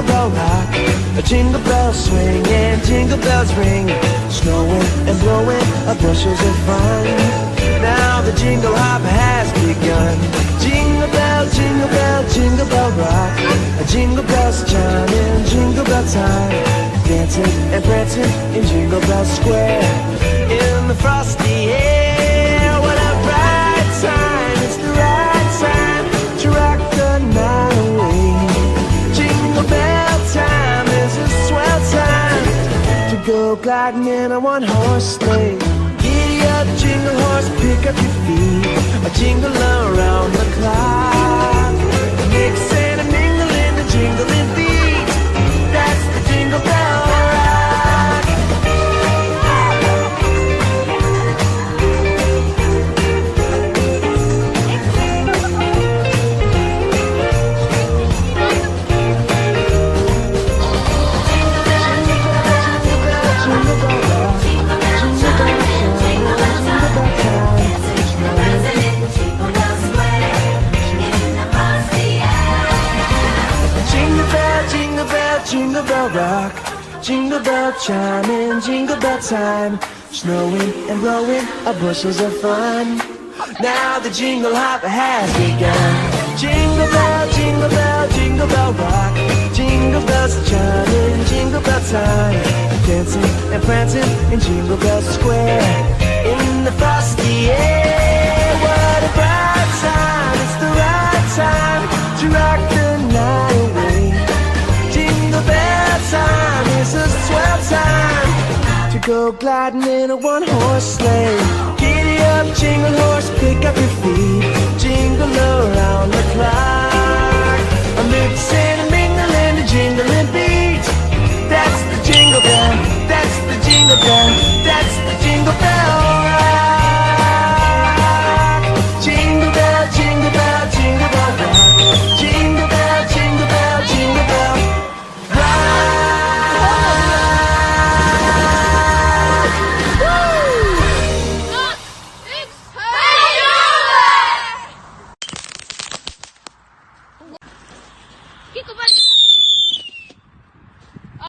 jingle bell rock, a jingle bell swing and jingle bells ring. Snowing and blowing bushels of fun. Now the jingle hop has begun. Jingle bell, jingle bell, jingle bell rock, jingle bells chiming, jingle bell time. Dancing and prancing in Jingle Bell Square. In the frosty air, what a bright time. It's the right time to rock the night away. Jingle bell time is a swell time to go gliding in a one-horse sleigh. Giddy up, jingle horse, pick up your feet, a jingle around the clock. Mix and a mingle in the jingling beat. That's the Jingle Bell Rock. Jingle bell rock, jingle bell chime in jingle bell time. Snowing and blowing bushels of fun. Now the jingle hop has begun. Jingle bell, jingle bell, jingle bell rock, jingle bells chime in jingle bell time. Dancing and prancing in Jingle Bell Square. In the frosty air, what a bright time. It's the right time to rock the night away. Jingle bell time is a swell time to go gliding in a one-horse sleigh.